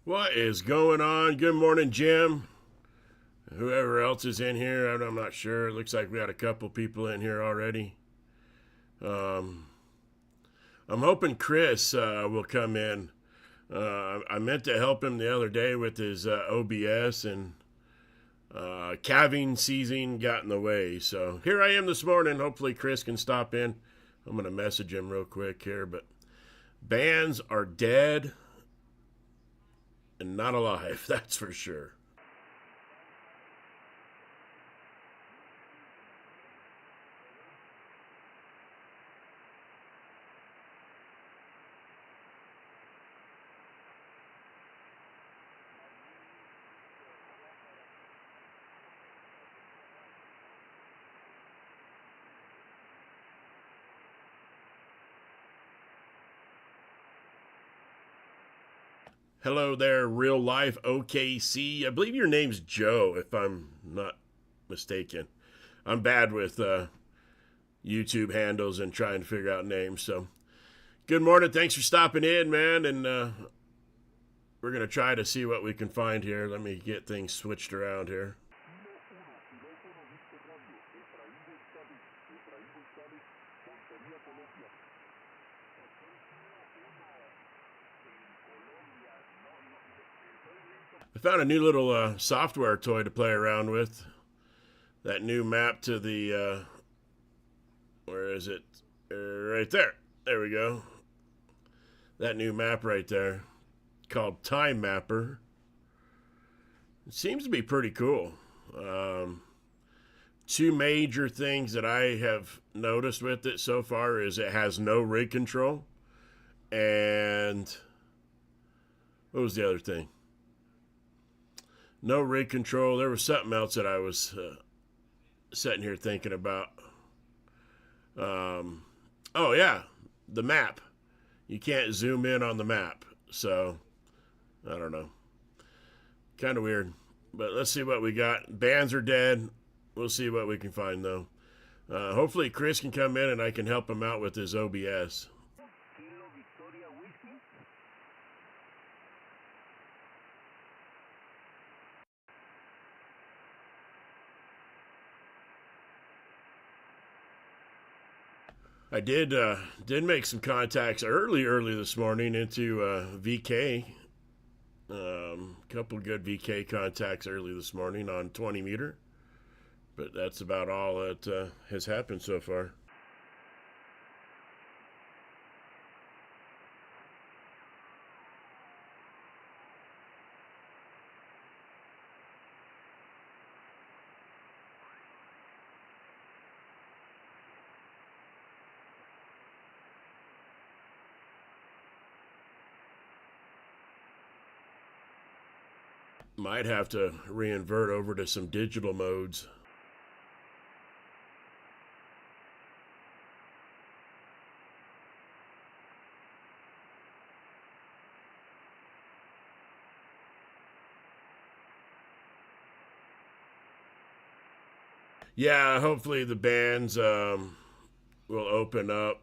What is going on? Good morning, Jim. Whoever else is in here, I'm not sure. It looks like we had a couple people in here already. Um, I'm hoping Chris will come in. I meant to help him the other day with his OBS, and calving season got in the way. So here I am this morning. Hopefully, Chris can stop in. I'm going to message him real quick here, but bands are dead and not alive, that's for sure. Hello there, real life OKC. I believe your name's Joe, if I'm not mistaken. I'm bad with YouTube handles and trying to figure out names. So, good morning. Thanks for stopping in, man. And we're going to try to see what we can find here. Let me get things switched around here. I found a new little software toy to play around with. That new map to the, where is it? Right there. There we go. That new map right there called Time Mapper. It seems to be pretty cool. Two major things that I have noticed with it so far is it has no rig control. And what was the other thing? No rig control. There was something else that I was sitting here thinking about. Oh, yeah, the map. You can't zoom in on the map. So, I don't know. Kind of weird. But let's see what we got. Bands are dead. We'll see what we can find, though. Hopefully, Chris can come in and I can help him out with his OBS. I did make some contacts early this morning into VK. Couple good VK contacts early this morning on 20 meter, but that's about all that has happened so far. Might have to reinvert over to some digital modes. Yeah, hopefully the bands will open up.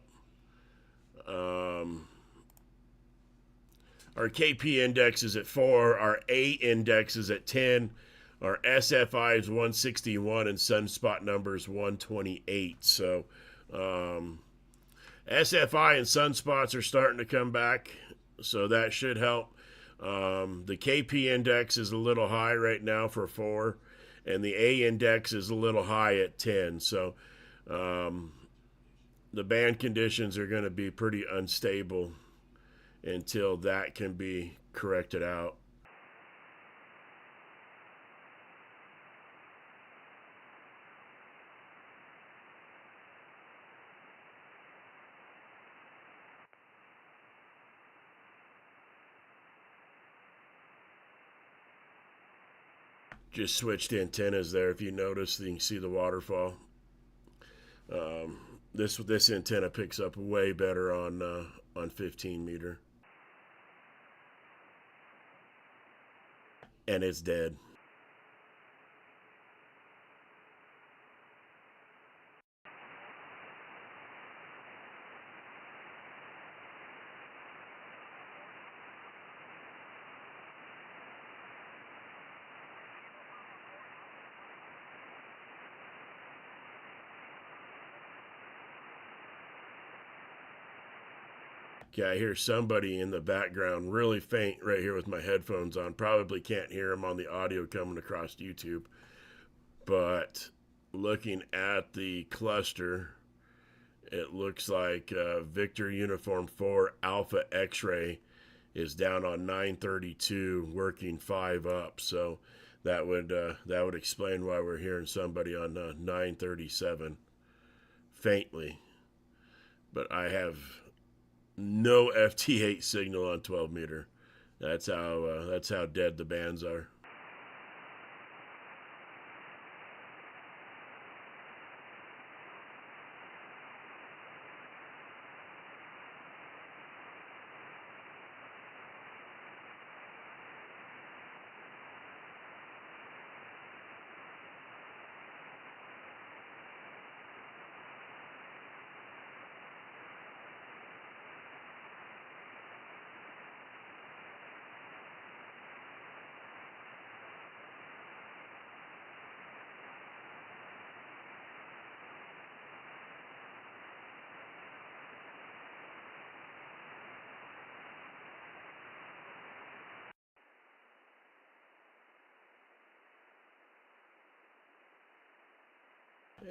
Um, our KP index is at 4. Our A index is at 10. Our SFI is 161 and sunspot number is 128. So SFI and sunspots are starting to come back, so that should help. The KP index is a little high right now for 4, and the A index is a little high at 10. So the band conditions are going to be pretty unstable until that can be corrected out. Just switched antennas there. If you notice, you can see the waterfall. This antenna picks up way better on 15 meter, and it's dead. Okay, I hear somebody in the background really faint right here with my headphones on. Probably can't hear him on the audio coming across YouTube. But looking at the cluster, it looks like Victor Uniform 4 Alpha X-Ray is down on 932, working 5 up. So that would explain why we're hearing somebody on 937 faintly. But I have no FT8 signal on 12 meter. That's how dead the bands are.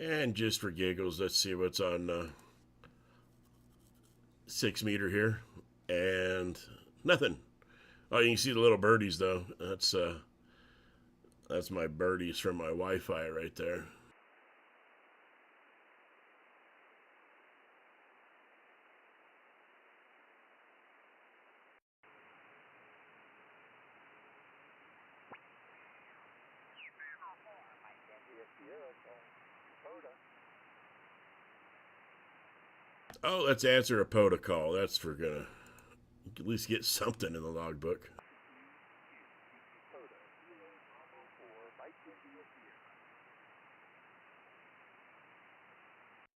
And just for giggles, let's see what's on 6 meter here. And nothing. Oh, you can see the little birdies though. That's my birdies from my Wi-Fi right there. Oh, let's answer a POTA call. That's for gonna at least get something in the logbook.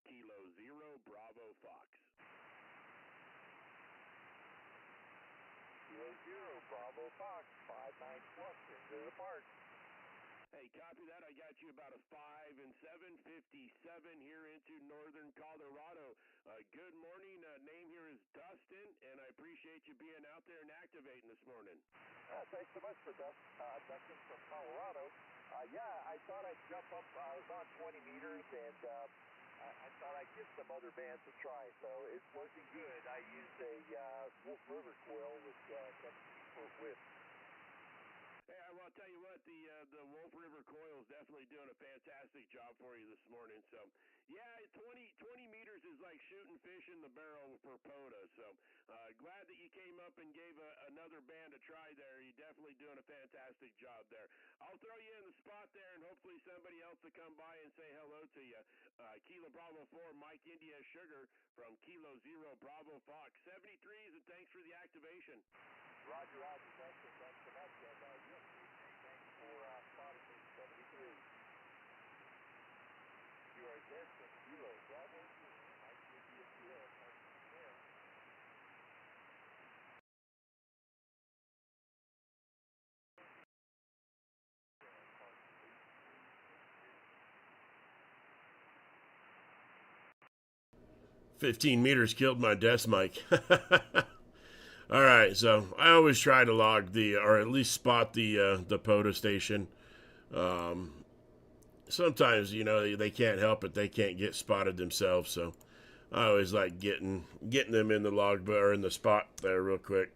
Kilo 0 Bravo Fox. Kilo 0 Bravo Fox, 5-9 plus into the park. Hey, copy that. I got you about a 5 and 757 here into northern Colorado. Good morning. Name here is Dustin, and I appreciate you being out there and activating this morning. Thanks so much for Dustin from Colorado. Yeah, I thought I'd jump up. I was on 20 meters, and I thought I'd give some other bands a try. So it's working good. I used a Wolf River coil with 17-foot width. Hey, well, I'll tell you what, the Wolf River coil is definitely doing a fantastic job for you this morning. So, yeah, 20 meters is like shooting fish in the barrel for POTA. So, glad that you came up and gave another band a try there. You're definitely doing a fantastic job there. I'll throw you in the spot there, and hopefully somebody else will come by and say hello to you. Kilo Bravo 4, Mike India Sugar from Kilo 0 Bravo Fox. 73s, and thanks for the activation. Roger, Roger. Thanks so much. And yes, thanks for spotting me 73. You are there from Kilo Bravo 4. Mike India Sierra. There. 15 meters killed my desk mic. All right, so I always try to log or at least spot the POTA station. Sometimes, they can't help it; they can't get spotted themselves. So I always like getting them in the logbook or in the spot there real quick.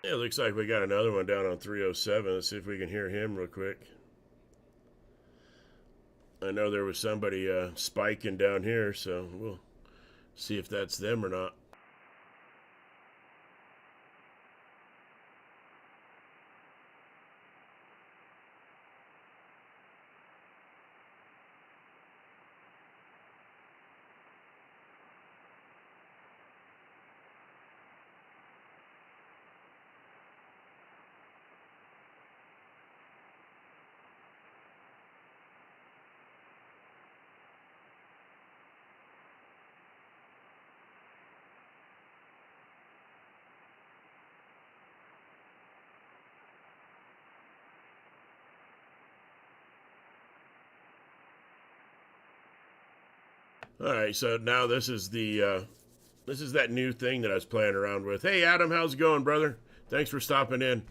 Yeah, it looks like we got another one down on 307. Let's see if we can hear him real quick. I know there was somebody spiking down here, so we'll see if that's them or not. All right, so now this is that new thing that I was playing around with. Hey, Adam, how's it going, brother? Thanks for stopping in.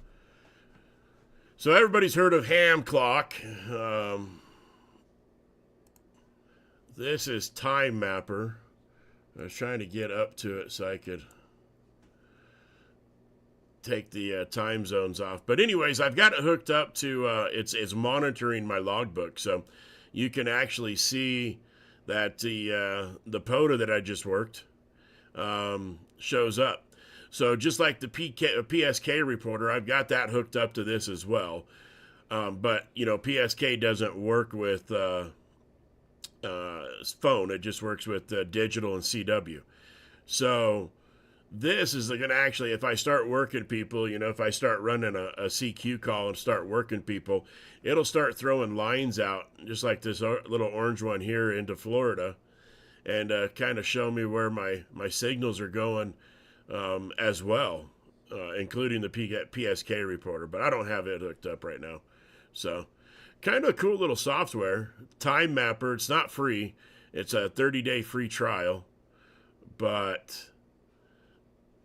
So everybody's heard of ham clock. This is time mapper. I was trying to get up to it so I could take the time zones off. But anyways, I've got it hooked up to it's monitoring my logbook, so you can actually see that the POTA that I just worked shows up. So just like the PSK reporter, I've got that hooked up to this as well. But you know, PSK doesn't work with phone; it just works with digital and CW. So this is going to actually, if I start working people, you know, if I start running a CQ call and start working people, it'll start throwing lines out, just like this little orange one here into Florida, and kind of show me where my signals are going as well, including the PSK reporter. But I don't have it hooked up right now. So kind of a cool little software. Time Mapper, it's not free. It's a 30-day free trial, but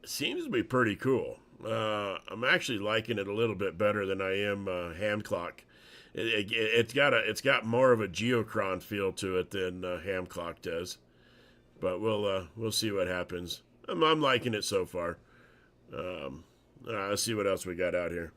it seems to be pretty cool. I'm actually liking it a little bit better than I am Ham Clock. It's got more of a geochron feel to it than Ham Clock does, but we'll see what happens. I'm liking it so far. Let's see what else we got out here.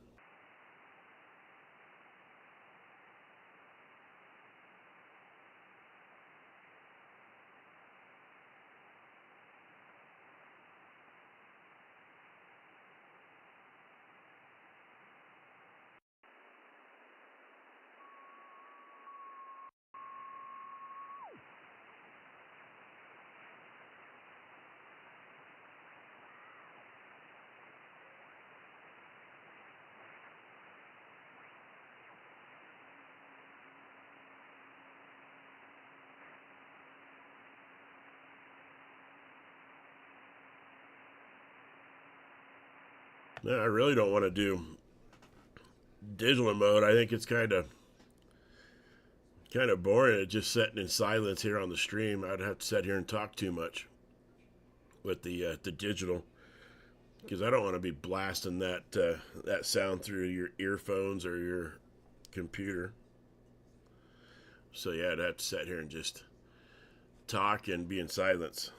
I really don't want to do digital mode. I think it's kind of boring. It's just sitting in silence here on the stream. I'd have to sit here and talk too much with the digital, because I don't want to be blasting that sound through your earphones or your computer. So yeah, I'd have to sit here and just talk and be in silence.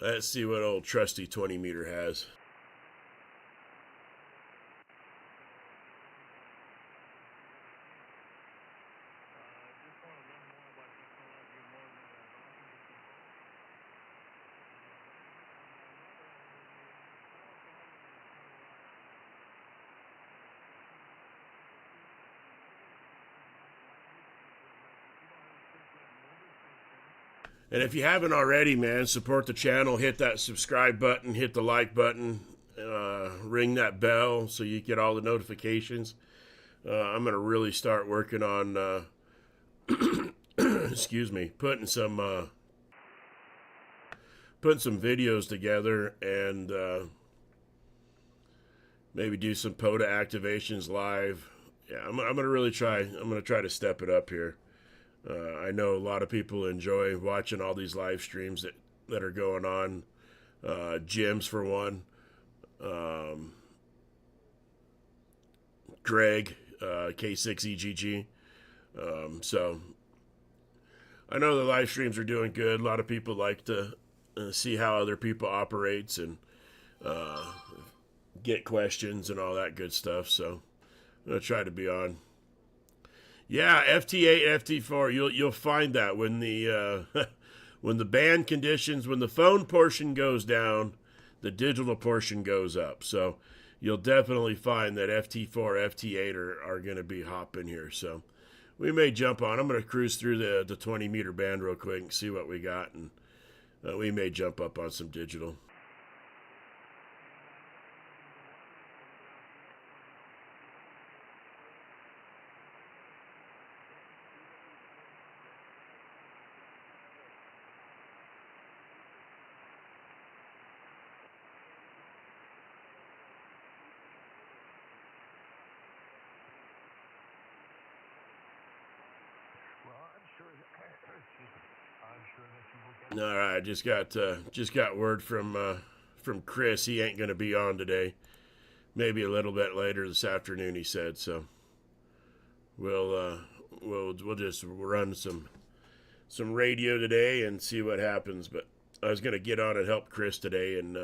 Let's see what old trusty 20 meter has. And if you haven't already, man, support the channel. Hit that subscribe button, hit the like button, ring that bell so you get all the notifications. I'm going to really start working on, excuse me, putting some videos together, and maybe do some POTA activations live. Yeah, I'm going to really try. I'm going to try to step it up here. I know a lot of people enjoy watching all these live streams that are going on. Jim's for one. Greg, K6EGG. So I know the live streams are doing good. A lot of people like to see how other people operates and get questions and all that good stuff. So I'm gonna try to be on. Yeah, FT8, FT4. You'll find that when the when the band conditions, when the phone portion goes down, the digital portion goes up. So you'll definitely find that FT4, FT8 are going to be hopping here. So we may jump on. I'm going to cruise through the 20 meter band real quick and see what we got, and we may jump up on some digital. All right, just got word from Chris. He ain't gonna be on today. Maybe a little bit later this afternoon, he said. So we'll just run some radio today and see what happens. But I was gonna get on and help Chris today and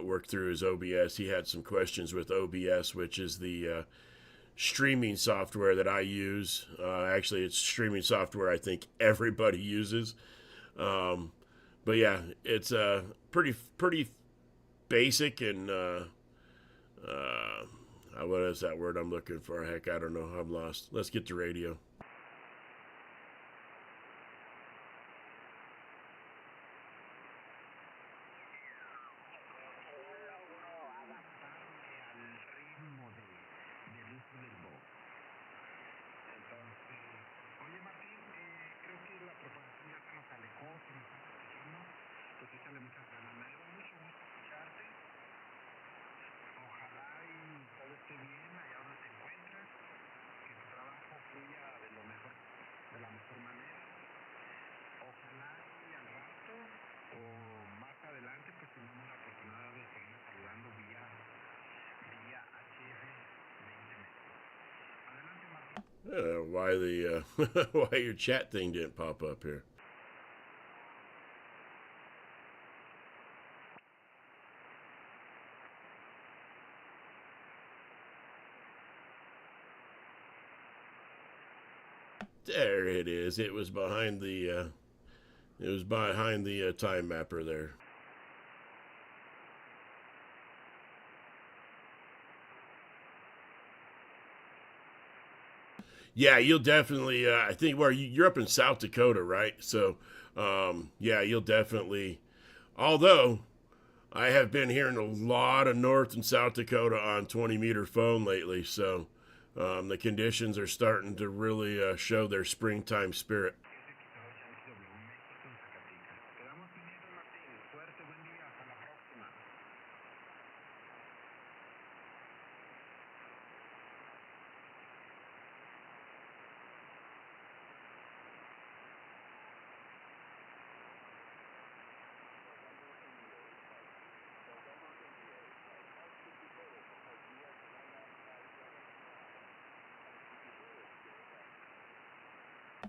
work through his OBS. He had some questions with OBS, which is the streaming software that I use. Actually, it's streaming software I think everybody uses. But yeah, it's pretty basic and what is that word I'm looking for? Heck, I don't know. I'm lost. Let's get to radio. Why the why your chat thing didn't pop up here. There it is. It was behind the time mapper there. Yeah, you'll definitely. I think where you're up in South Dakota, right? So, yeah, you'll definitely. Although I have been hearing a lot of North and South Dakota on 20-meter phone lately, so the conditions are starting to really show their springtime spirit.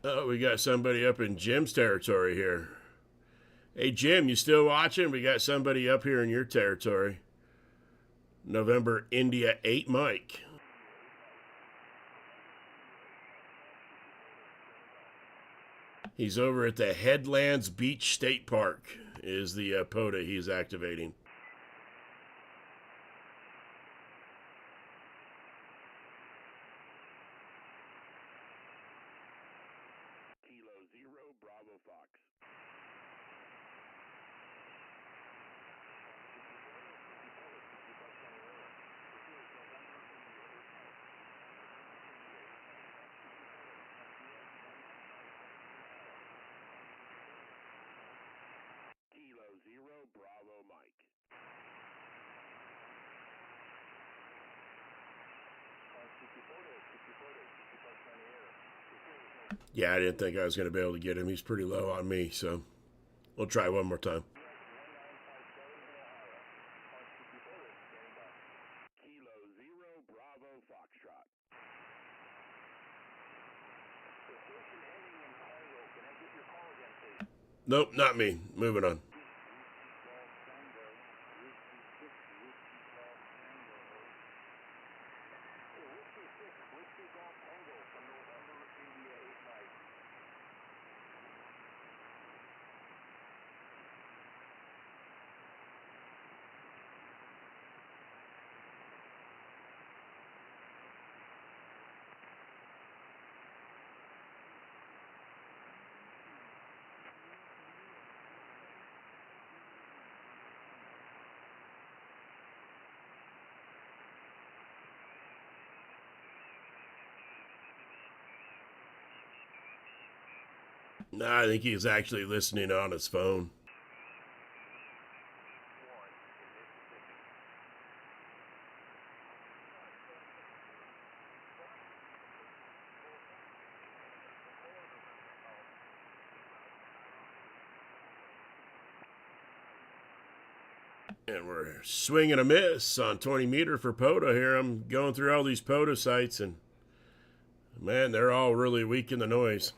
Oh, we got somebody up in Jim's territory here. Hey, Jim, you still watching? We got somebody up here in your territory. November India 8 Mike. He's over at the Headlands Beach State Park is the POTA he's activating. Yeah, I didn't think I was going to be able to get him. He's pretty low on me, so we'll try one more time. Nope, not me. Moving on. No, I think he's actually listening on his phone. And we're swinging a miss on 20 meter for POTA here. I'm going through all these POTA sites, and man, they're all really weak in the noise.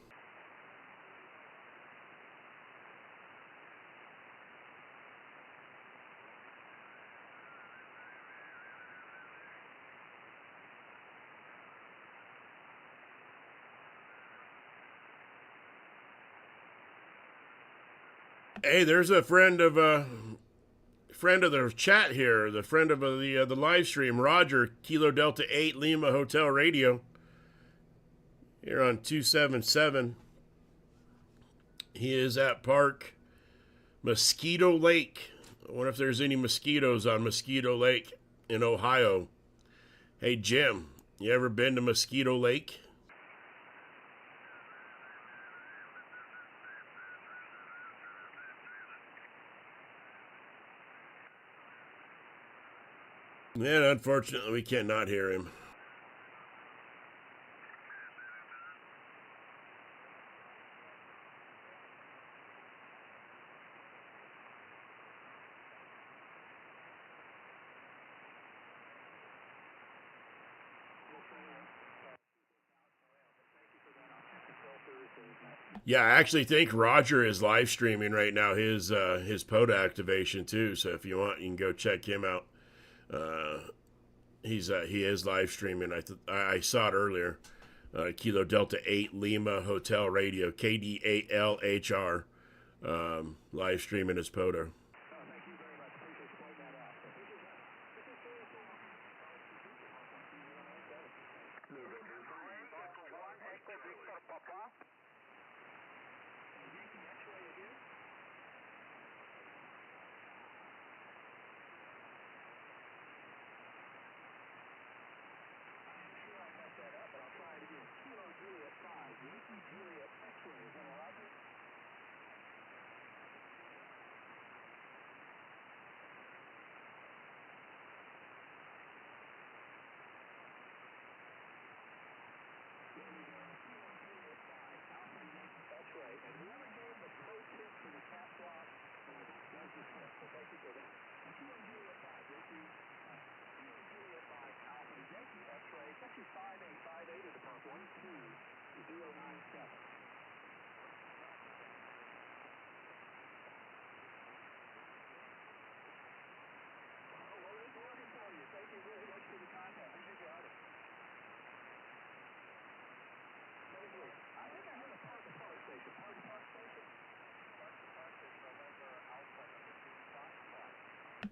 Hey, there's a friend of the chat here, the friend of the live stream, Roger, Kilo Delta 8 Lima Hotel Radio, here on 277. He is at Park Mosquito Lake. I wonder if there's any mosquitoes on Mosquito Lake in Ohio. Hey, Jim, you ever been to Mosquito Lake? Man, unfortunately, we cannot hear him. Yeah, I actually think Roger is live streaming right now his POTA activation too. So if you want, you can go check him out. He is live streaming. I saw it earlier. Kilo Delta 8 Lima Hotel Radio, KDALHR, live streaming his POTA.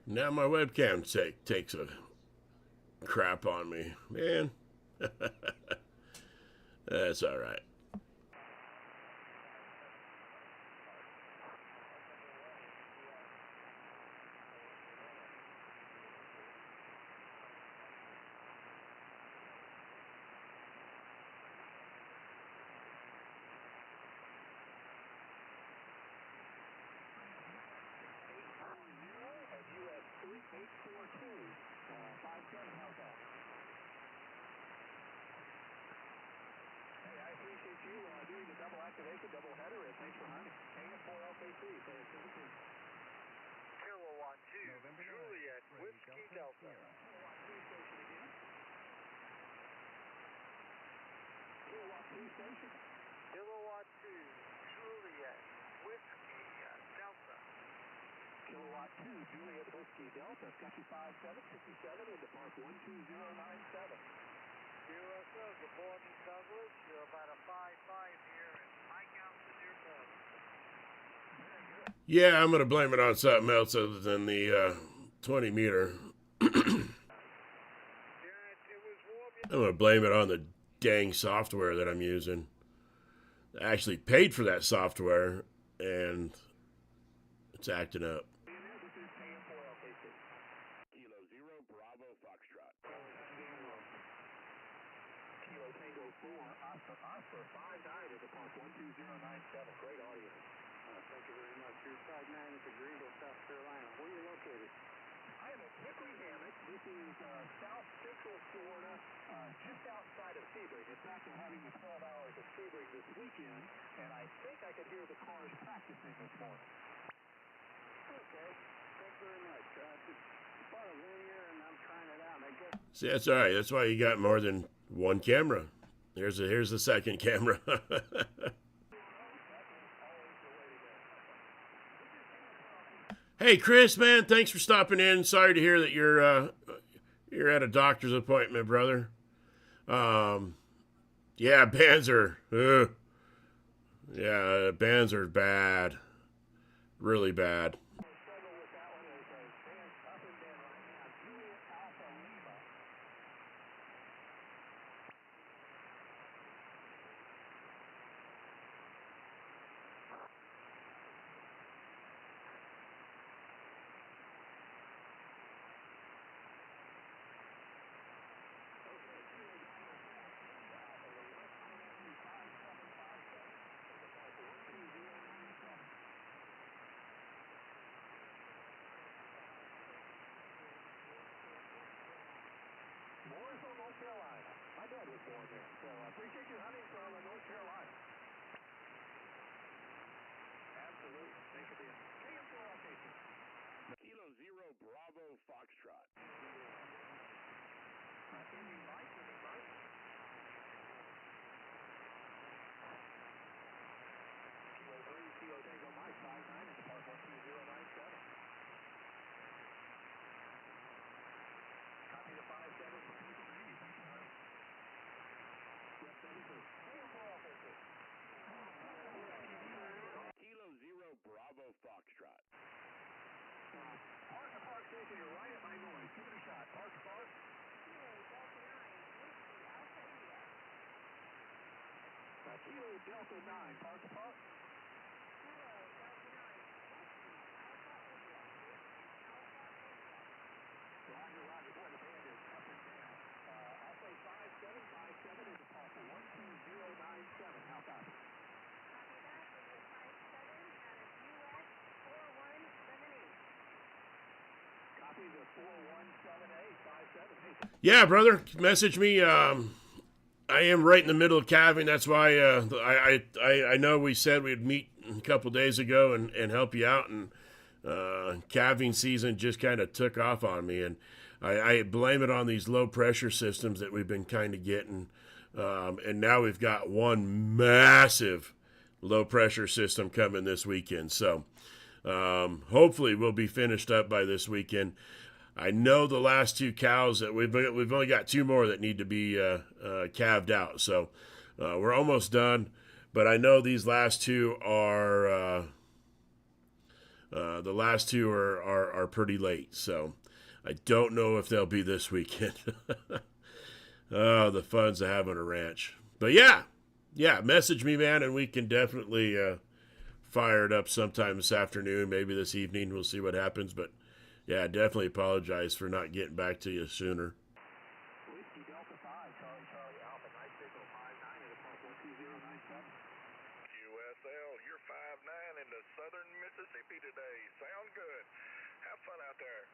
Now my webcam takes a crap on me, man. That's all right. Kilowatt 2, Juliet, Whiskey Delta. Kilowatt 2, Juliet, Whiskey Delta. Kilowatt 2, Juliet Whiskey Delta, copy 5757 into Park 12097. QSO, good morning, Douglas. You're about a 5-5 here in Pike Altitude above. Yeah, I'm gonna blame it on something else other than the 20 meter. I'm gonna blame it on the dang software that I'm using. I actually paid for that software, and it's acting up. Kilo 0, Bravo, Foxtrot. Kilo Tango 4, Oscar, 5-9 into Park 12097. Great audio. Thank you very much. You're 5-9 at the Greenville, South Carolina. Where are you located? I am at Hickory Hammock. This is South Central Florida, just outside of Sebring. In fact, I'm having the 12 hours of Sebring this weekend, and I think I could hear the cars practicing this morning. Okay. Thank very much. It's part of linear, and I'm trying it out. I guess. See, that's all right. That's why you got more than one camera. Here's the second camera. Hey, Chris, man, thanks for stopping in. Sorry to hear that you're at a doctor's appointment, brother. Yeah, bands are bad, really bad. North Carolina. My dad was born there, so I appreciate you hunting from North Carolina. Absolutely. Thanks for being here. K0BF. Kilo 0 Bravo Foxtrot. Kilo 3, Kilo Tango Mike, 5-9 into Park 12097. Copy the 5-7 for Kilo 3. Thanks for hunting. Yes, 72. Kilo 0 Bravo Foxtrot. Park to Park Station, you're right at my noise. Give it a shot. Park to Park. Kilo Delta 9, Park to Park. Roger, Roger. Boy, the band is up and down. I'll say 5-7 is a Park 12097. How copy? Copy the 4178, 5-7. Yeah, brother, message me. I am right in the middle of calving. That's why I know we said we'd meet a couple days ago and help you out, and calving season just kind of took off on me, and I blame it on these low pressure systems that we've been kind of getting, and now we've got one massive low pressure system coming this weekend. So hopefully we'll be finished up by this weekend. I know the last two cows that we've only got two more that need to be calved out, so we're almost done. But I know these last two are pretty late, so I don't know if they'll be this weekend. Oh, the fun's of having a ranch. But yeah, message me, man, and we can definitely fire it up sometime this afternoon, maybe this evening. We'll see what happens, but. Yeah, I definitely apologize for not getting back to you sooner. Whiskey Delta 5, Charlie Alpha, nice signal, 5-9 into Park 12097. USL, you're 5-9 into southern Mississippi today. Sound good. Have fun out there.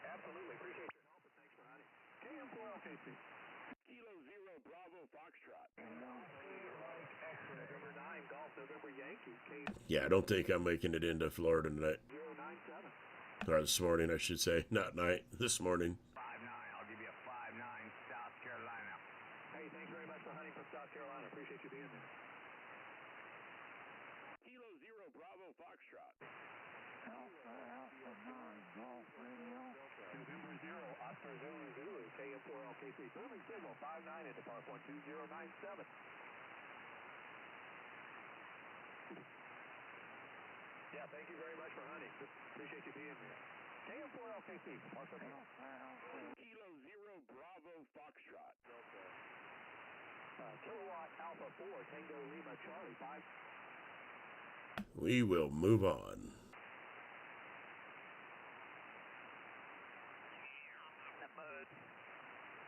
Absolutely. Appreciate your help and thanks for hunting. K0BF. Kilo 0 Bravo Foxtrot. Extra November 9, Golf November Yankee. Yeah, I don't think I'm making it into Florida tonight. 097. Or this morning, I should say. Not night, this morning. 5-9. I'll give you a 5-9 South Carolina. Hey, thanks very much for hunting from South Carolina. Appreciate you being there. Kilo 0 Bravo Foxtrot. Alpha 9, Golf Radio. November 0, Oscar Zulu, K0BF. Booming signal, 5-9 into Park 12097. Yeah, thank you very much for hunting. Appreciate you being here. K0BF, Park 1. Kilo 0 Bravo Foxtrot. Kilowatt Alpha 4, Tango Lima Charlie 5. We will move on.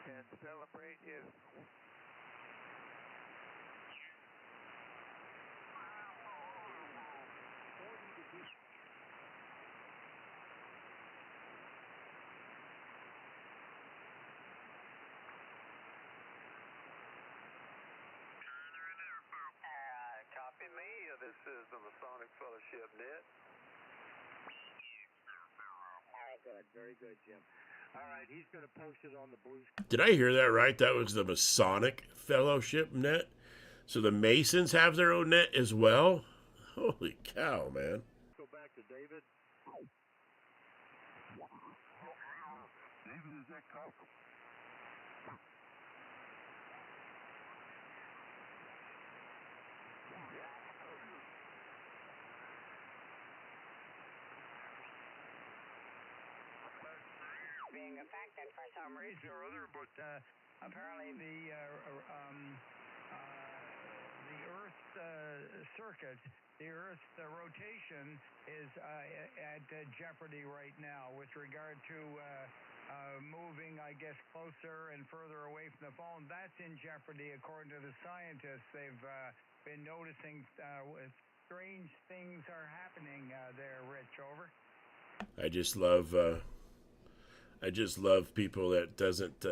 And celebrate his Copy me. This is the Masonic Fellowship net. Good. Very good, Jim. All right, he's going to post it on the Blues. Did I hear that right? That was the Masonic Fellowship net? So the Masons have their own net as well? Holy cow, man. Go back to David. David, is that coffee? Being affected for some reason or other, but apparently the Earth's circuit, the Earth's rotation is at jeopardy right now with regard to moving, I guess, closer and further away from the phone. That's in jeopardy, according to the scientists. They've been noticing strange things are happening there, Rich. Over. I just love people that doesn't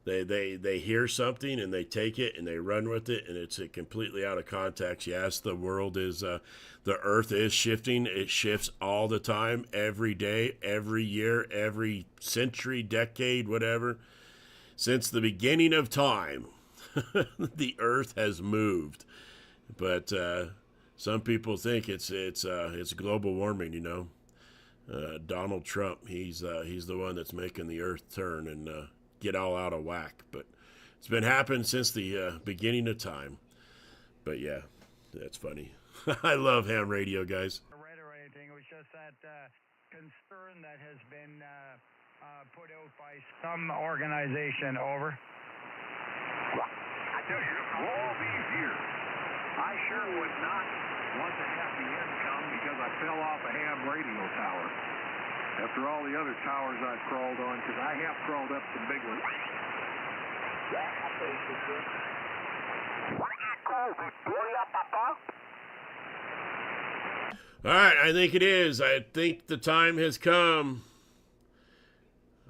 they hear something and they take it and they run with it, and it's completely out of context. Yes, the world is the earth is shifting. It shifts all the time, every day, every year, every century, decade, whatever. Since the beginning of time, the earth has moved. But some people think it's global warming, you know. Donald Trump, he's the one that's making the earth turn and get all out of whack. But it's been happening since the beginning of time. But yeah, that's funny. I love ham radio, guys. Read or anything. It was just that concern that has been put out by some organization. Over. I tell you, for all these years, I sure would not want to have the end come because I fell off a ham radio tower. After all the other towers I've crawled on, because I have crawled up some big ones. All right, I think it is. I think the time has come.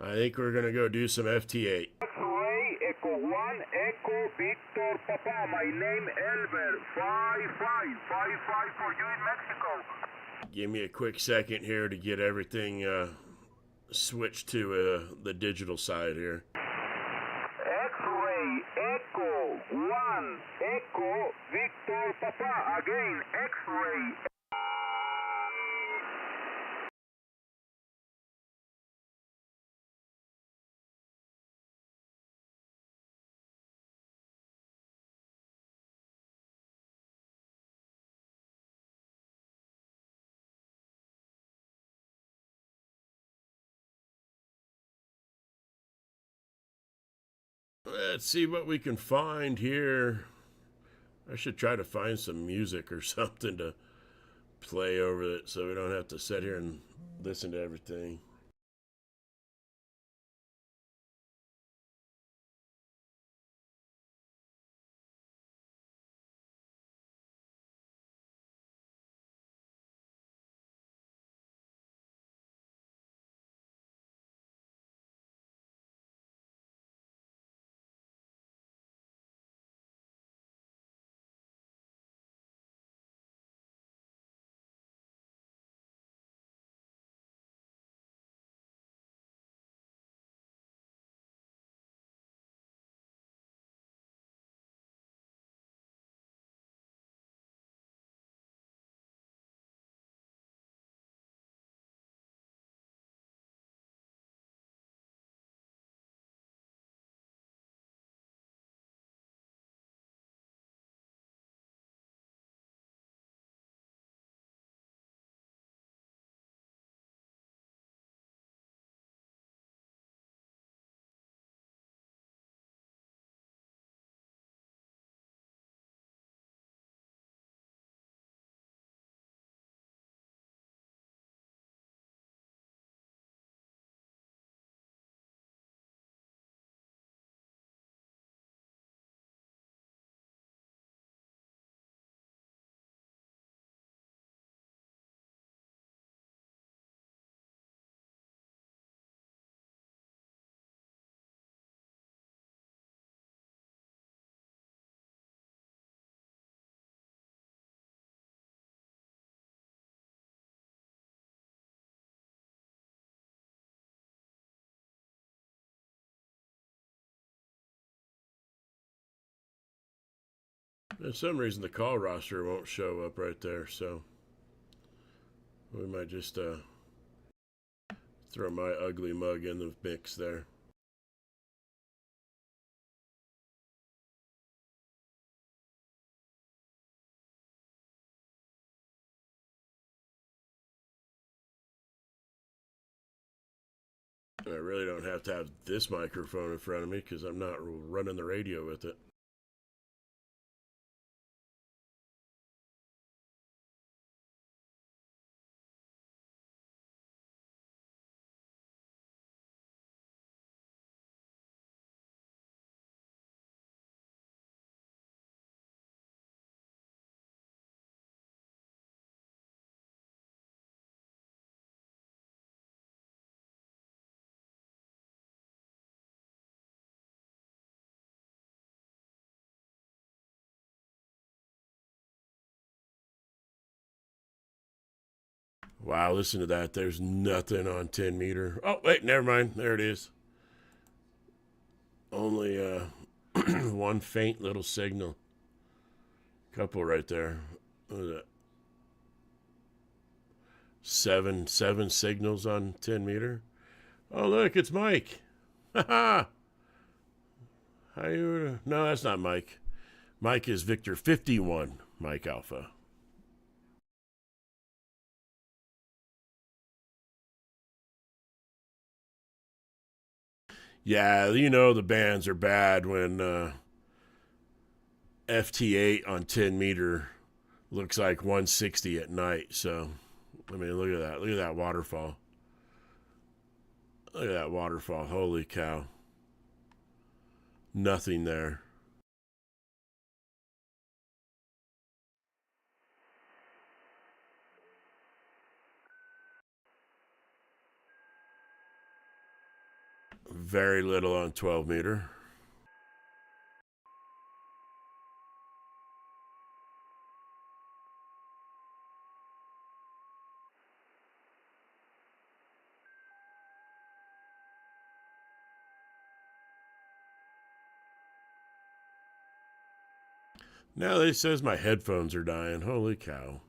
I think we're going to go do some FT8. X-ray, Echo 1, Echo, Victor, Papa. My name, Elber, 5555 for you in Mexico. Give me a quick second here to get everything switched to the digital side here. X-ray, Echo 1, Echo, Victor, Papa. Again, X-ray. Let's see what we can find here. I should try to find some music or something to play over it so we don't have to sit here and listen to everything. For some reason, the call roster won't show up right there, so we might just throw my ugly mug in the mix there. I really don't have to have this microphone in front of me because I'm not running the radio with it. Wow, listen to that. There's nothing on 10 meter. Oh, wait, never mind. There it is. Only one faint little signal. Couple right there. What is that? Seven signals on 10 meter. Oh, look, it's Mike. Haha. How you? No, that's not Mike. Mike is Victor 51, Mike Alpha. Yeah, you know the bands are bad when FT8 on 10 meter looks like 160 at night. So, I mean, look at that. Look at that waterfall. Look at that waterfall. Holy cow. Nothing there. Very little on 12 meter. Now it says my headphones are dying. Holy cow.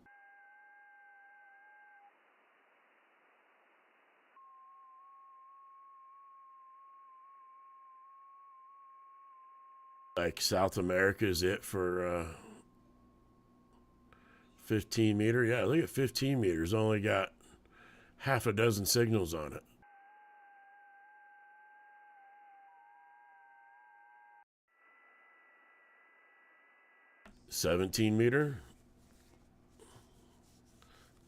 Like South America is it for 15 meter? Yeah, look at 15 meters. Only got half a dozen signals on it. $17 meter.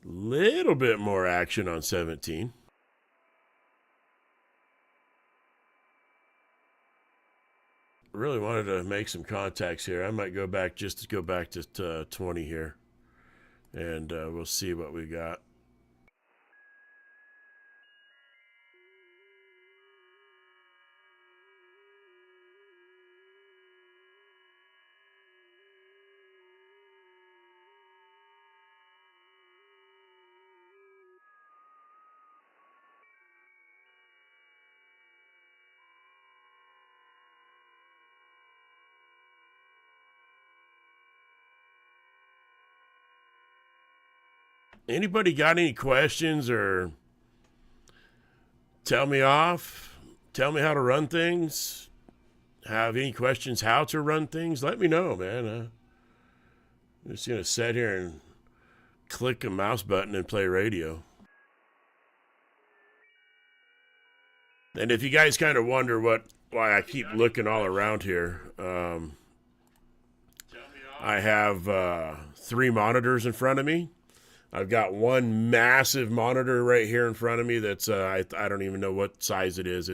Little bit more action on 17. Really wanted to make some contacts here. I might go back just to go back to 20 here, and we'll see what we got. Anybody got any questions or tell me off? Tell me how to run things? Have any questions how to run things? Let me know, man. I'm just going to sit here and click a mouse button and play radio. And if you guys kind of wonder why I keep looking all around here, I have 3 monitors in front of me. I've got one massive monitor right here in front of me that's I don't even know what size it is.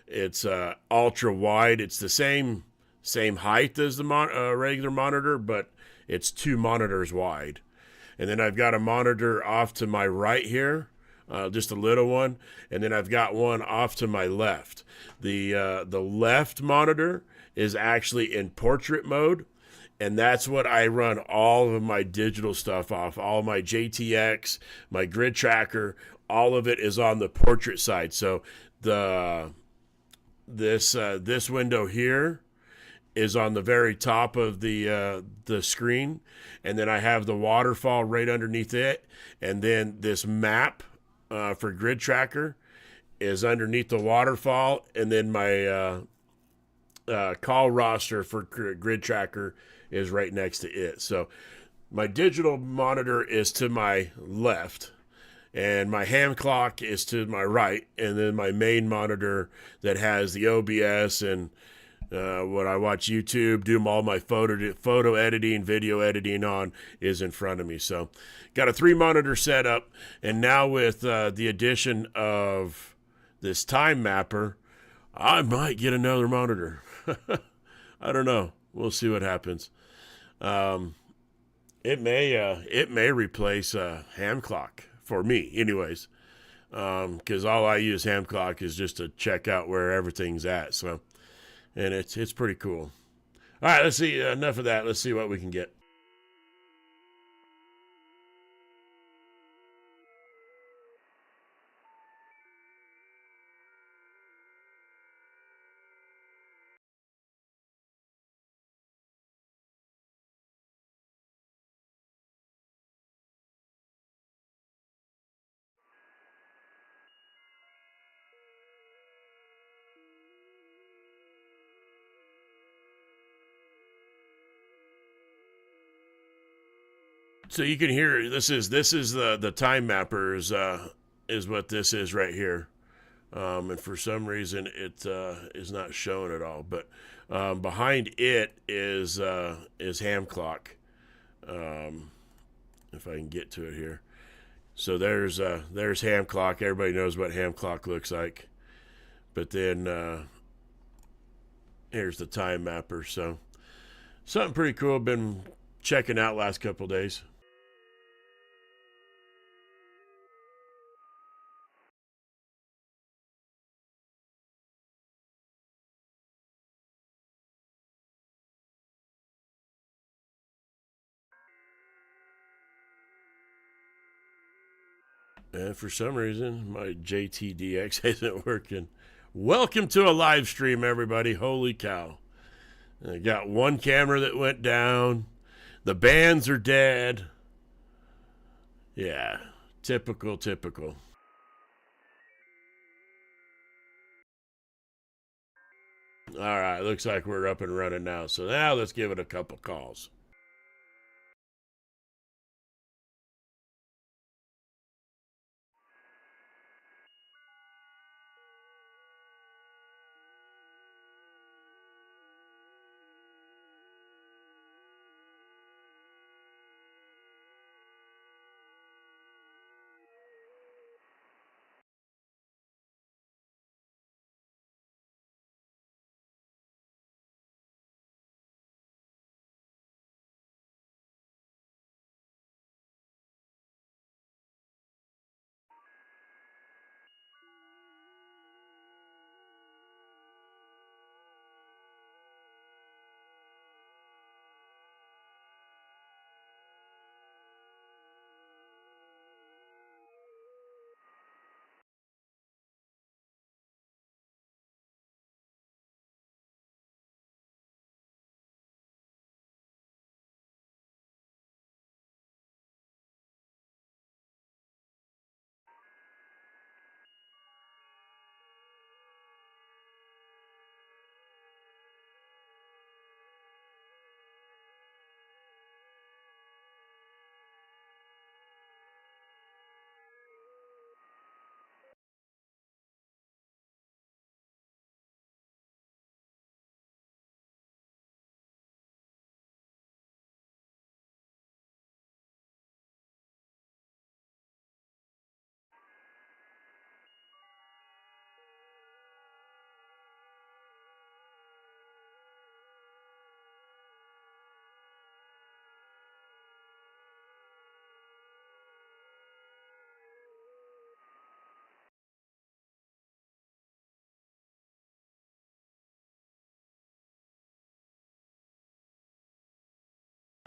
It's ultra wide. It's the same height as the regular monitor, but it's 2 monitors wide. And then I've got a monitor off to my right here, just a little one, and then I've got one off to my left. The left monitor is actually in portrait mode. And that's what I run all of my digital stuff off. All my JTX, my grid tracker, all of it is on the portrait side. So this window here is on the very top of the screen, and then I have the waterfall right underneath it, and then this map for grid tracker is underneath the waterfall, and then my call roster for grid tracker is right next to it. So my digital monitor is to my left, and my hand clock is to my right, and then my main monitor that has the OBS and when I watch YouTube, do all my photo editing, video editing on is in front of me. So got a 3-monitor setup, and now with the addition of this time mapper, I might get another monitor. I don't know. We'll see what happens. It may replace ham clock for me, anyways, because all I use ham clock is just to check out where everything's at. So. And it's pretty cool. All right, let's see. Enough of that. Let's see what we can get. So you can hear this is the time mapper is what this is right here, and for some reason it is not shown at all. But behind it is ham clock. If I can get to it here, so there's ham clock. Everybody knows what ham clock looks like, but then here's the time mapper. So something pretty cool. Been checking out last couple days. And for some reason, my JTDX isn't working. Welcome to a live stream, everybody. Holy cow. I got one camera that went down. The bands are dead. Yeah, typical. All right, looks like we're up and running now. So now let's give it a couple calls.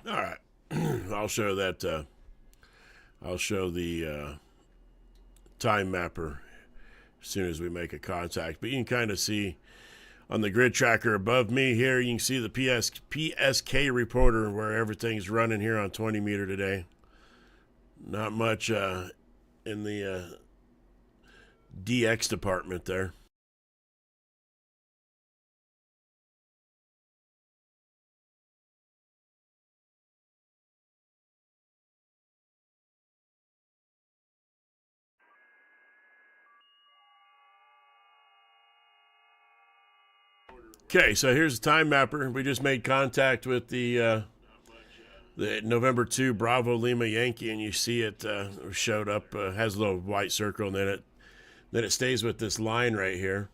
All right, I'll show that. I'll show the time mapper as soon as we make a contact. But you can kind of see on the grid tracker above me here, you can see the PSK reporter where everything's running here on 20 meter today. Not much in the DX department there. Okay, so here's the time mapper. We just made contact with the November 2 Bravo Lima Yankee, and you see it showed up, has a little white circle, and then it stays with this line right here.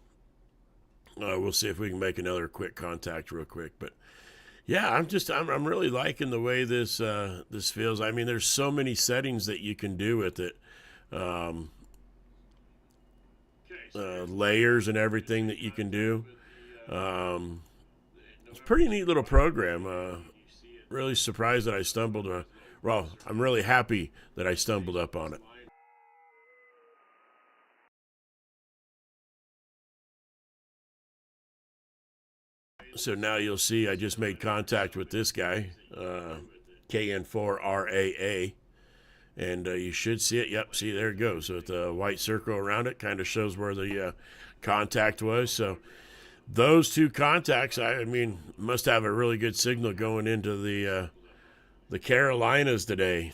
We'll see if we can make another quick contact real quick. But yeah, I'm really liking the way this feels. I mean, there's so many settings that you can do with it. Layers and everything that you can do. It's a pretty neat little program. Really surprised that I stumbled. Well, I'm really happy that I stumbled up on it. So now you'll see I just made contact with this guy, KN4RAA, and you should see it. Yep, see, there it goes. So with the white circle around it, kind of shows where the contact was. So those two contacts, I mean, must have a really good signal going into the Carolinas today.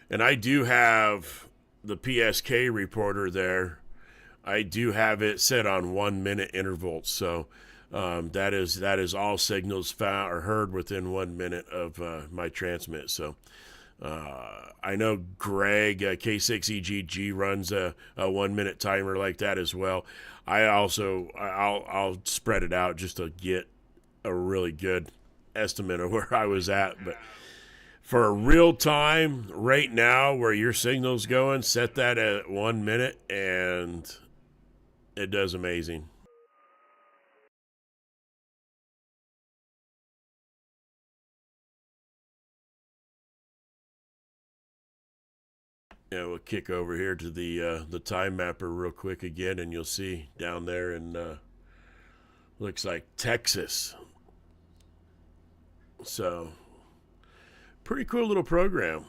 And I do have the PSK reporter there. I do have it set on 1 minute intervals, so that is all signals found or heard within 1 minute of my transmit. So I know Greg K6EGG runs a 1 minute timer like that as well. I'll spread it out just to get a really good estimate of where I was at, but for a real time right now where your signal's going, set that at 1 minute and it does amazing. Yeah, we'll kick over here to the time mapper real quick again, and you'll see down there in looks like Texas. So pretty cool little program.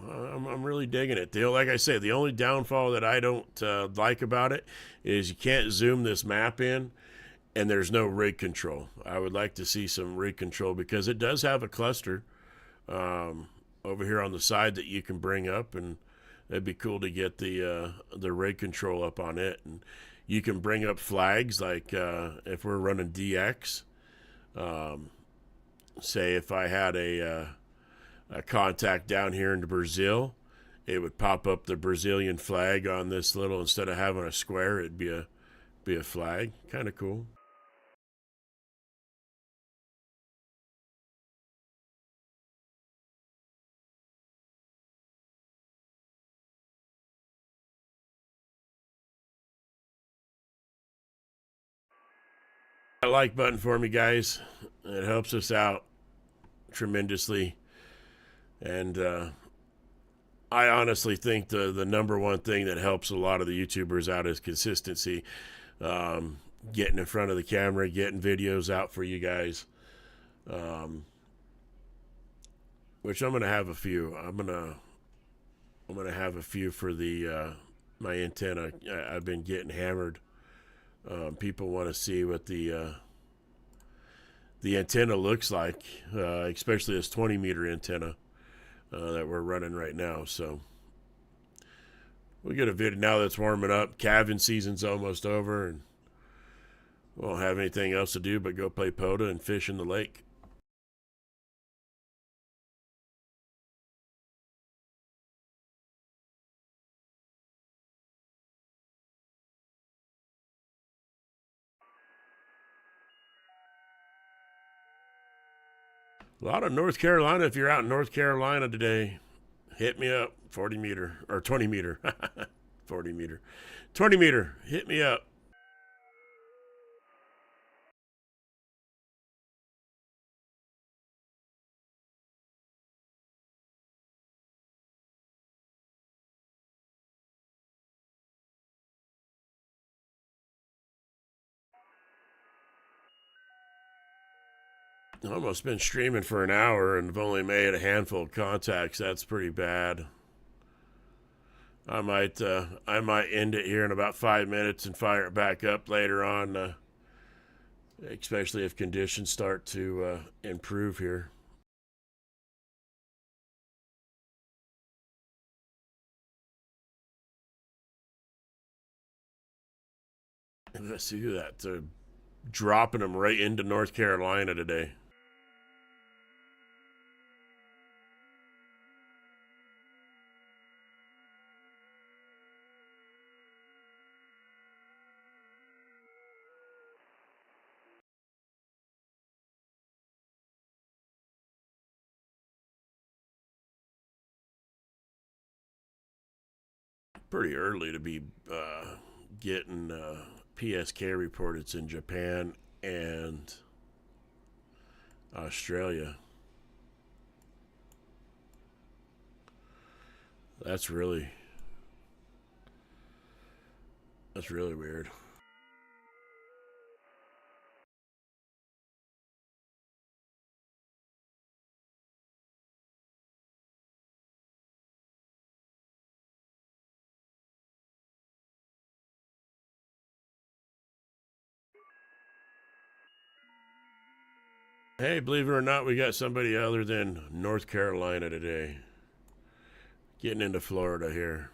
I'm really digging it. Like I say, the only downfall that I don't like about it is you can't zoom this map in, and there's no rig control. I would like to see some rig control because it does have a cluster over here on the side that you can bring up, and it'd be cool to get the rig control up on it. And you can bring up flags like if we're running DX. Say if I had a contact down here in Brazil, it would pop up the Brazilian flag on this little, instead of having a square, it'd be a flag. Kind of cool. That like button for me, guys. It helps us out tremendously. And I honestly think the number one thing that helps a lot of the YouTubers out is consistency. Getting in front of the camera, getting videos out for you guys. Which I'm gonna have a few. I'm gonna have a few for the my antenna. I've been getting hammered. People want to see what the antenna looks like, especially this 20 meter antenna that we're running right now. So we get a video now that's warming up. Calving season's almost over, and we won't have anything else to do but go play POTA and fish in the lake. A lot of North Carolina. If you're out in North Carolina today, hit me up. 40 meter or 20 meter. 40 meter. 20 meter. Hit me up. Almost been streaming for an hour and have only made a handful of contacts. That's pretty bad. I might end it here in about 5 minutes and fire it back up later on, especially if conditions start to improve here. Let's see that. Dropping them right into North Carolina today. Pretty early to be getting PSK reports in Japan and Australia. That's really weird. Hey, believe it or not, we got somebody other than North Carolina today. Getting into Florida here.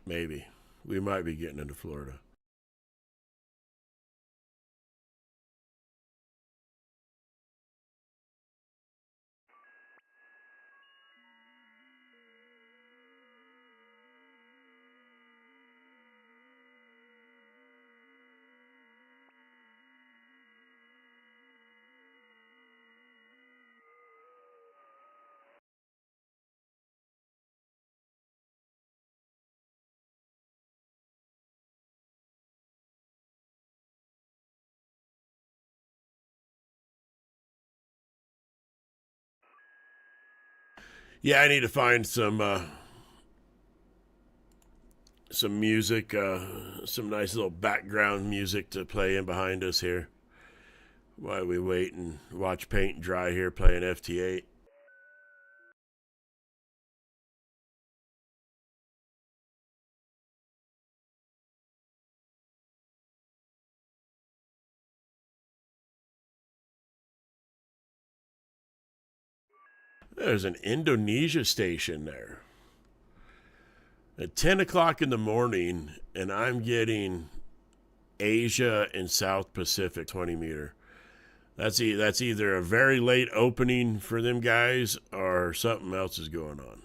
Maybe. We might be getting into Florida. Yeah, I need to find some music, some nice little background music to play in behind us here while we wait and watch paint dry here playing FT8. There's an Indonesia station there at 10 o'clock in the morning, and I'm getting Asia and South Pacific 20 meter. That's either a very late opening for them guys or something else is going on.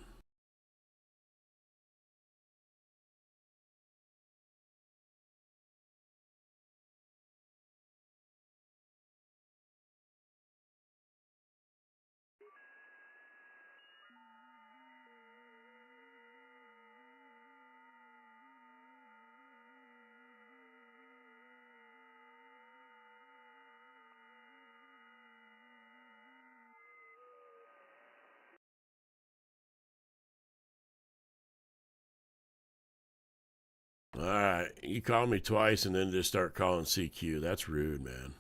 All right, you call me twice and then just start calling CQ. That's rude, man.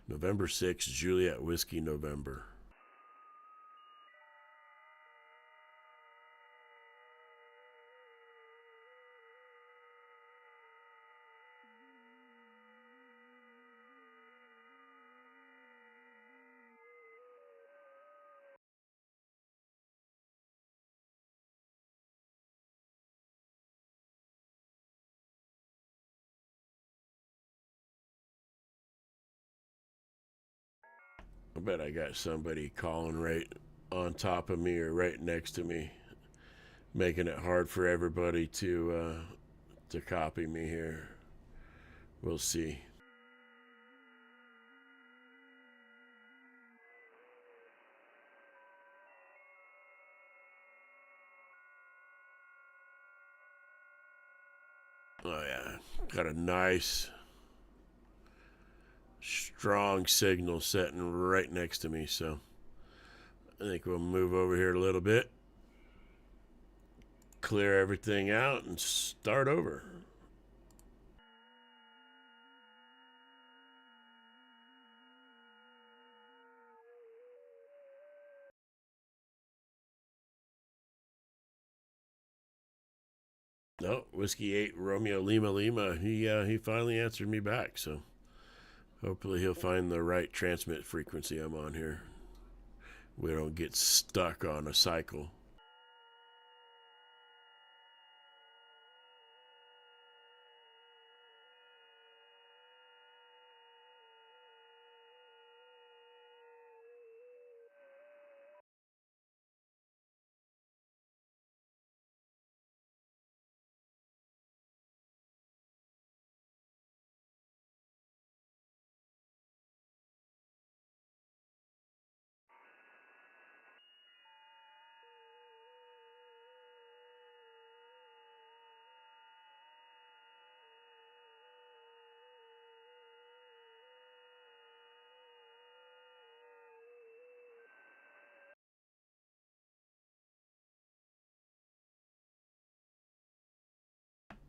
November 6th, Juliet Whiskey, November. I bet I got somebody calling right on top of me or right next to me. making it hard for everybody to copy me here. We'll see. Oh yeah, got a nice strong signal setting right next to me, so I think we'll move over here a little bit, clear everything out, and start over. No, Whiskey 8 Romeo Lima Lima. He finally answered me back, so hopefully he'll find the right transmit frequency I'm on here. We don't get stuck on a cycle.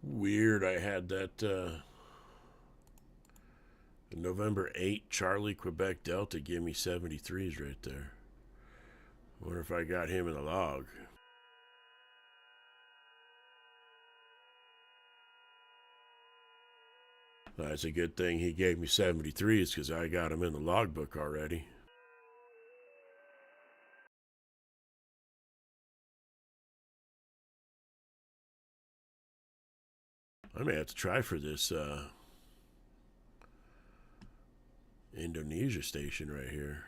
Weird, I had that November 8 Charlie Quebec Delta give me 73s right there. Wonder if I got him in the log. That's a good thing he gave me 73s because I got him in the logbook already. I may have to try for this Indonesia station right here.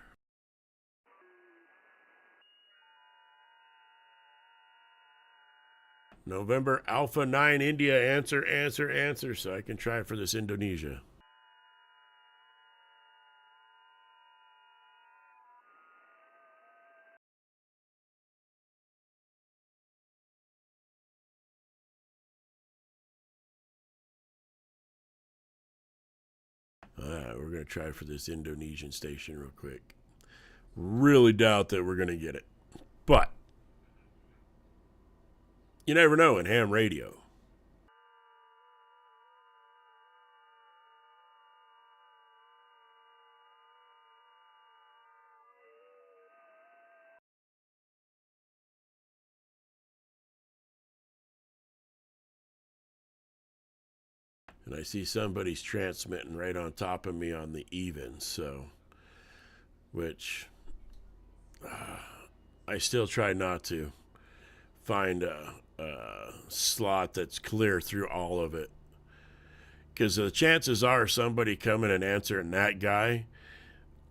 November Alpha 9 India, answer, answer, answer, so I can try for this Indonesia. Alright, we're going to try for this Indonesian station real quick. Really doubt that we're going to get it. But you never know in ham radio. And I see somebody's transmitting right on top of me on the even, so, which I still try not to find a slot that's clear through all of it. Because the chances are somebody coming and answering that guy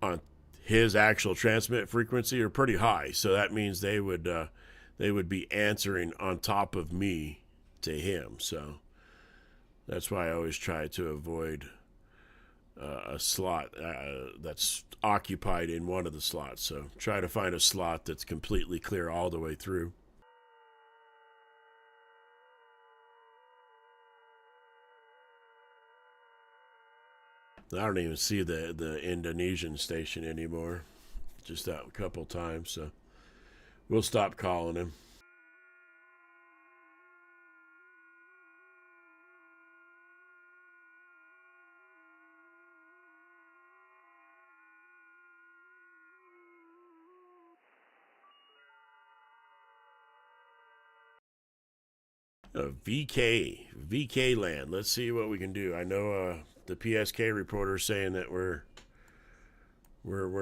on his actual transmit frequency are pretty high. So that means they would be answering on top of me to him. So that's why I always try to avoid a slot that's occupied in one of the slots. So try to find a slot that's completely clear all the way through. I don't even see the Indonesian station anymore. Just that a couple times, so we'll stop calling him. VK land. Let's see what we can do. I know the PSK reporter is saying that we're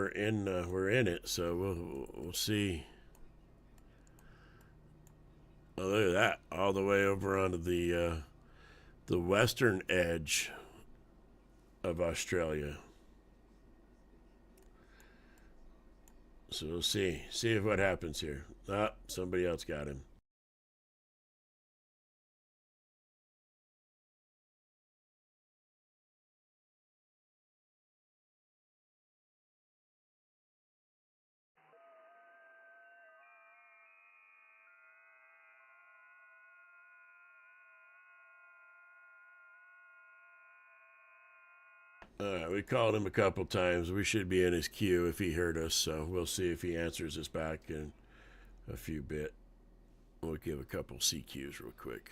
in it, so we'll see. Oh, look at that! All the way over onto the western edge of Australia. So we'll see if what happens here. Somebody else got him. We called him a couple times. We should be in his queue if he heard us, so we'll see if he answers us back in a few bit. We'll give a couple CQs real quick.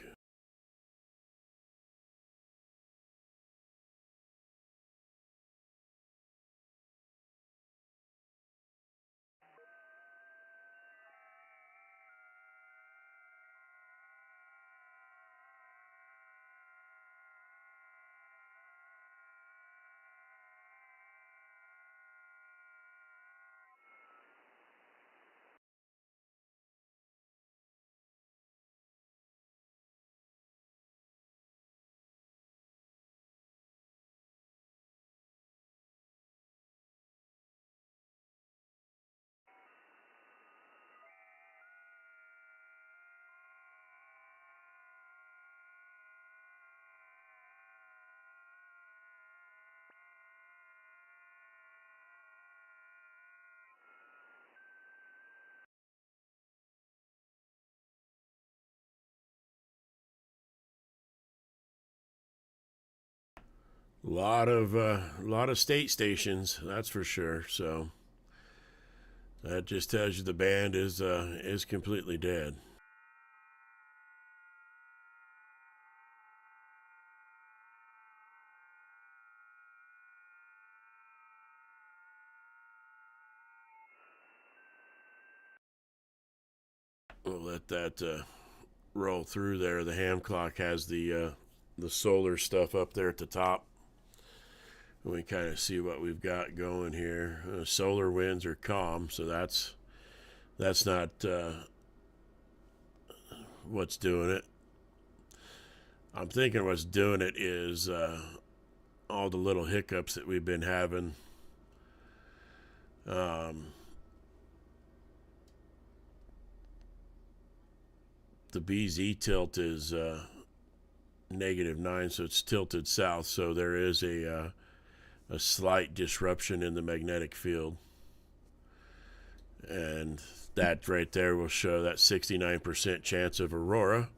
Lot of state stations, that's for sure. So that just tells you the band is completely dead. We'll let that roll through there. The ham clock has the solar stuff up there at the top. We kind of see what we've got going here. Solar winds are calm, so that's not what's doing it. I'm thinking what's doing it is all the little hiccups that we've been having. The BZ tilt is -9, so it's tilted south. So there is a slight disruption in the magnetic field, and that right there will show that 69% chance of aurora.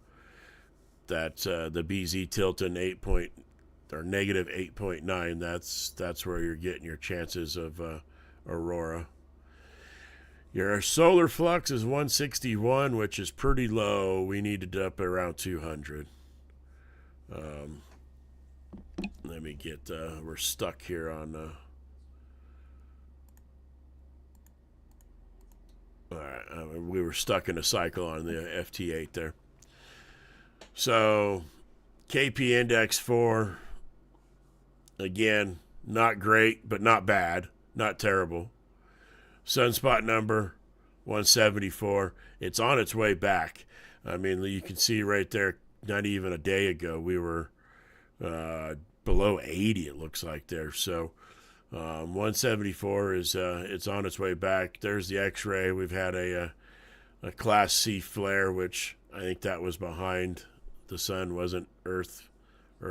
That's the BZ tilt in -8.9. That's where you're getting your chances of aurora. Your solar flux is 161, which is pretty low. We needed up around 200. Let me get, we're stuck here on, all right, we were stuck in a cycle on the FT8 there. So, KP index 4, again, not great, but not bad, not terrible. Sunspot number, 174. It's on its way back. I mean, you can see right there, not even a day ago, we were below 80, it looks like there. So 174 is it's on its way back. There's the X-ray. We've had a Class C flare, which I think that was behind the sun, wasn't Earth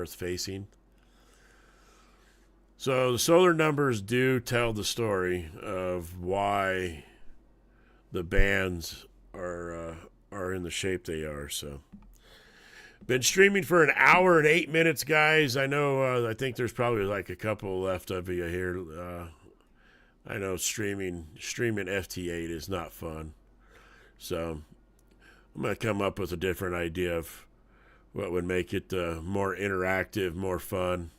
facing. So the solar numbers do tell the story of why the bands are in the shape they are. So, been streaming for an hour and 8 minutes, guys. I know. I think there's probably like a couple left of you here. I know streaming FT8 is not fun. So I'm gonna come up with a different idea of what would make it more interactive, more fun.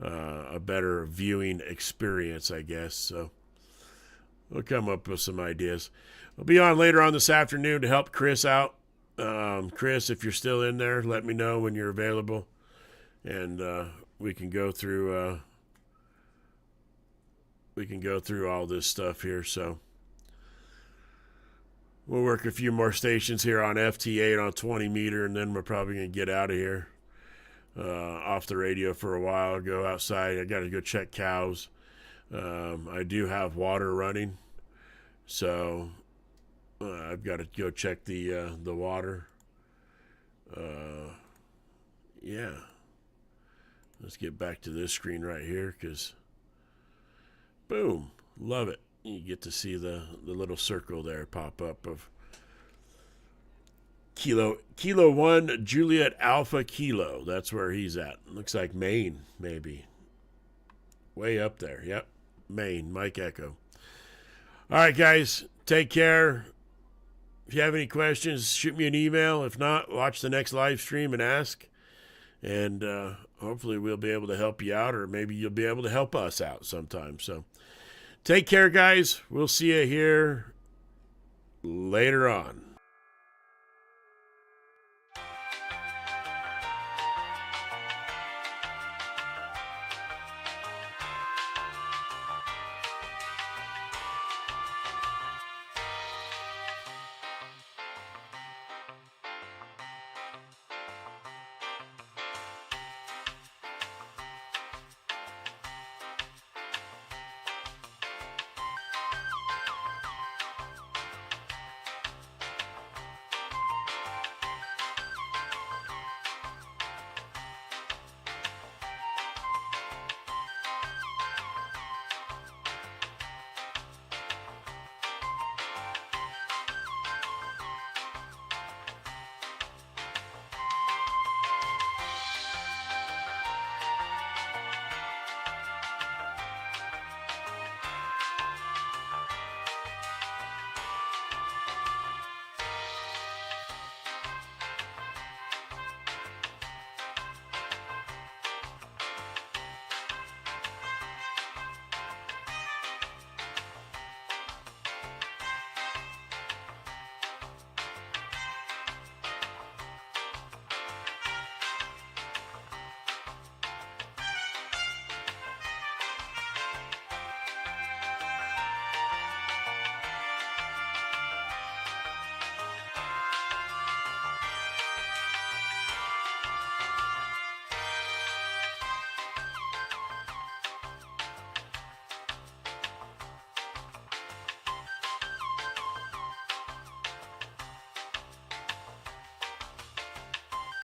A better viewing experience, I guess. So we'll come up with some ideas. We'll be on later on this afternoon to help Chris out. Chris, if you're still in there, let me know when you're available, and we can go through all this stuff here. So we'll work a few more stations here on FT8 on 20 meter, and then we're probably gonna get out of here. Off the radio for a while, go outside. I got to go check cows. I do have water running, so I've got to go check the water. Yeah. Let's get back to this screen right here, because boom, love it. You get to see the little circle there pop up of Kilo 1 Juliet Alpha Kilo. That's where he's at. Looks like Maine, maybe. Way up there. Yep. Maine, Mike Echo. All right, guys. Take care. If you have any questions, shoot me an email. If not, watch the next live stream and ask. And hopefully we'll be able to help you out, or maybe you'll be able to help us out sometime. So take care, guys. We'll see you here later on.